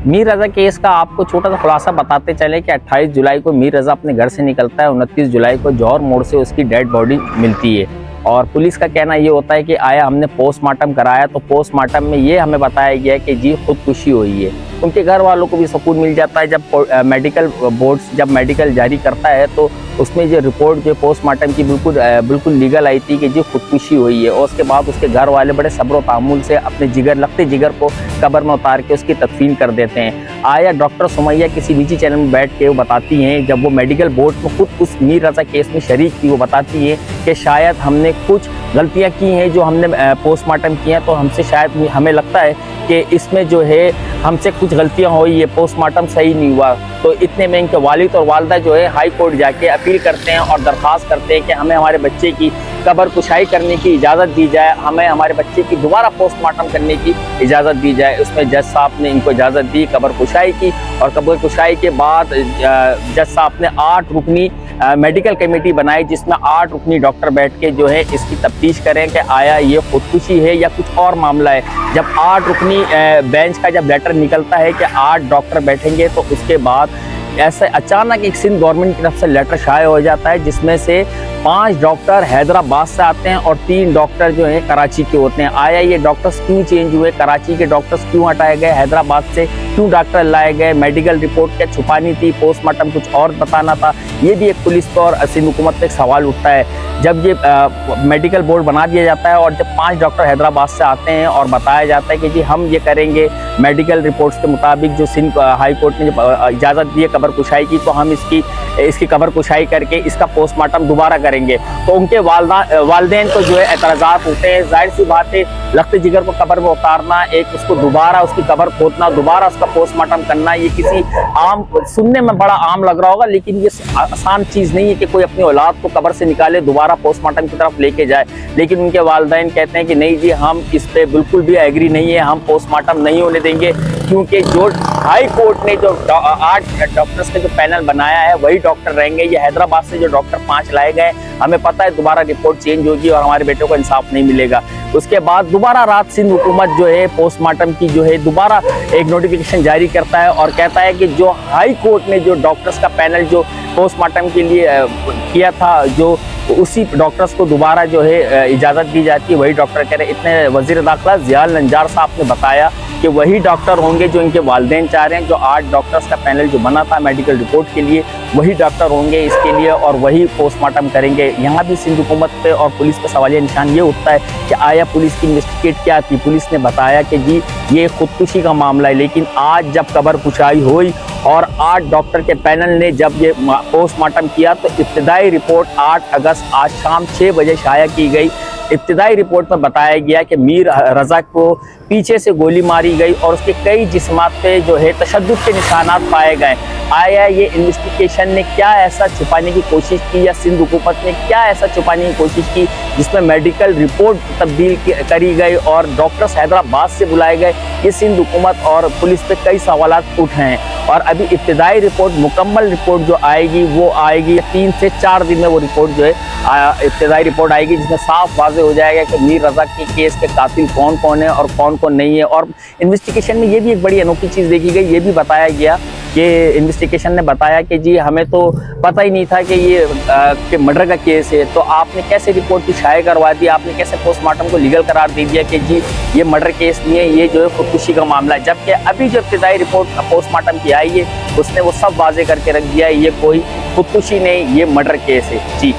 मीर रज़ा case का आपको छोटा सा खुलासा बताते चले कि 28 जुलाई को मीर रज़ा अपने घर से निकलता है। 29 जुलाई को जौहर मोड़ से उसकी डेड बॉडी मिलती है और पुलिस का कहना ये होता है कि आया हमने पोस्टमार्टम कराया तो पोस्टमार्टम में ये हमें बताया गया कि जी खुदकुशी हुई है। उनके घर वालों को भी सुकून मिल जाता है जब मेडिकल बोर्ड्स जब मेडिकल जारी करता है तो उसमें जो रिपोर्ट जो पोस्टमार्टम की बिल्कुल लीगल आई थी कि जी खुदकुशी हुई है। और उसके बाद उसके घर वाले बड़े सब्र तहम्मुल से अपने लगते जिगर को कब्र में उतार के उसकी तदफीन कर देते हैं। आया डॉक्टर सुमैया किसी निजी चैनल में बैठ के वो बताती हैं, जब वो मेडिकल बोर्ड में खुद उस मीर रज़ा केस में शरीक थी, वो बताती है कि शायद हमने कुछ गलतियां की हैं जो हमने पोस्टमार्टम किया, तो हमसे शायद हमें लगता है कि इसमें जो है हमसे कुछ गलतियां हुई है, पोस्टमार्टम सही नहीं हुआ। तो इतने में इनके वालिद और वालदा जो है हाई कोर्ट जाके अपील करते हैं और दरख्वास्त करते हैं कि हमें हमारे बच्चे की कब्र कुशाई करने की इजाज़त दी जाए, हमें हमारे बच्चे की दोबारा पोस्टमार्टम करने की इजाज़त दी जाए। उसमें जज साहब ने इनको इजाज़त दी कब्र कुशाई की और कब्र कुशाई के बाद जज साहब ने 8 रुकनी मेडिकल कमेटी बनाई जिसमें 8 रुकनी डॉक्टर बैठ के जो है इसकी तफ्तीश करें कि आया ये खुदकुशी है या कुछ और मामला है। जब 8 रुकनी बेंच का जब लेटर निकलता है कि 8 डॉक्टर बैठेंगे तो उसके बाद ऐसे अचानक एक सिंध गवर्नमेंट की तरफ से लेटर शाया हो जाता है जिसमें से 5 डॉक्टर हैदराबाद से आते हैं और 3 डॉक्टर जो हैं कराची के होते हैं। आया ये डॉक्टर्स क्यों चेंज हुए, कराची के डॉक्टर्स क्यों हटाए गए, हैदराबाद से क्यों डॉक्टर लाए गए, मेडिकल रिपोर्ट क्या छुपानी थी, पोस्टमार्टम कुछ और बताना था, ये भी एक पुलिस पर और सिंध हुकूमत पे एक सवाल उठता है। जब ये मेडिकल बोर्ड बना दिया जाता है और जब 5 डॉक्टर हैदराबाद से आते हैं और बताया जाता है कि जी हम ये करेंगे मेडिकल रिपोर्ट्स के मुताबिक जो सिंध हाई कोर्ट ने इजाज़त दी है कब्र कुशाई की, तो हम इसकी कब्र कुशाई करके इसका पोस्टमार्टम दोबारा करेंगे। तो उनके वालदेन को जो है एतराज़ात होते हैं। जाहिर सी बात है लख्त जिगर को कब्र में उतारना, एक उसको दोबारा उसकी कब्र खोदना, दोबारा उसका पोस्टमार्टम करना, ये किसी आम सुनने में बड़ा आम लग रहा होगा लेकिन ये आसान चीज़ नहीं है कि कोई अपनी औलाद को कब्र से निकाले दोबारा पोस्टमार्टम की तरफ लेके जाए। लेकिन उनके वालिदैन कहते हैं कि नहीं जी हम इस पे बिल्कुल भी एग्री नहीं है, हम पोस्टमार्टम नहीं होने देंगे, क्योंकि जो हाई कोर्ट ने जो 8 डॉक्टर्स का जो पैनल बनाया है वही डॉक्टर रहेंगे। ये हैदराबाद से जो डॉक्टर 5 लाए गए, हमें पता है दोबारा रिपोर्ट चेंज होगी और हमारे बेटों को इंसाफ नहीं मिलेगा। उसके बाद दोबारा रात सिंध हुकूमत जो है पोस्टमार्टम की जो है दोबारा एक नोटिफिकेशन जारी करता है और कहता है कि जो हाई कोर्ट ने जो डॉक्टर्स का पैनल जो पोस्टमार्टम के लिए किया था, जो उसी डॉक्टर्स को दोबारा जो है इजाज़त दी जाती है, वही डॉक्टर कह रहे। इतने वज़ीर दाखिला ज़ियाल नंजार साहब ने बताया कि वही डॉक्टर होंगे जो इनके वालिदैन चाह रहे हैं। जो 8 डॉक्टर्स का पैनल जो बना था मेडिकल रिपोर्ट के लिए, वही डॉक्टर होंगे इसके लिए और वही पोस्टमार्टम करेंगे। यहाँ भी सिंध हुकूमत पे और पुलिस का सवालिया निशान ये उठता है कि आया पुलिस की इन्वेस्टिगेट क्या थी। पुलिस ने बताया कि जी ये खुदकुशी का मामला है, लेकिन आज जब कब्र कुशाई हुई और 8 डॉक्टर के पैनल ने जब ये पोस्टमार्टम किया तो इब्तिदाई रिपोर्ट 8 अगस्त आज शाम 6 बजे शाया की गई। इब्तिदाई रिपोर्ट में बताया गया कि मीर रज़ा को पीछे से गोली मारी गई और उसके कई जिस्मात पे जो है तशद्दुद के निशानात पाए गए। आया ये इन्वेस्टिगेशन ने क्या ऐसा छुपाने की कोशिश की या सिंध हुकूमत ने क्या ऐसा छुपाने की कोशिश की जिसमें मेडिकल रिपोर्ट तब्दील करी गई और डॉक्टर्स हैदराबाद से बुलाए गए। ये सिंध हुकूमत और पुलिस पे कई सवालात उठे हैं और अभी इब्तिदाई रिपोर्ट मुकम्मल रिपोर्ट जो आएगी वो आएगी 3 से 4 दिन में। वो रिपोर्ट जो है इब्तिदाई रिपोर्ट आएगी जिसमें साफ वाज़ेह हो जाएगा कि मीर रज़ा के केस के कातिल कौन कौन है और कौन कौन नहीं है। और इन्वेस्टिगेशन में ये भी एक बड़ी अनोखी चीज़ देखी गई, ये भी बताया गया कि इन्वेस्टिगेशन ने बताया कि जी हमें तो पता ही नहीं था कि ये कि मर्डर का केस है, तो आपने कैसे रिपोर्ट की शाया करवा दी, आपने कैसे पोस्टमार्टम को लीगल करार दे दिया कि जी ये मर्डर केस नहीं है, ये जो है खुदकुशी का मामला है। जबकि अभी जो इब्तिदाई रिपोर्ट पोस्टमार्टम की आई है उसने वो सब वाजे करके रख दिया है, ये कोई खुदकुशी नहीं, ये मर्डर केस है। जी।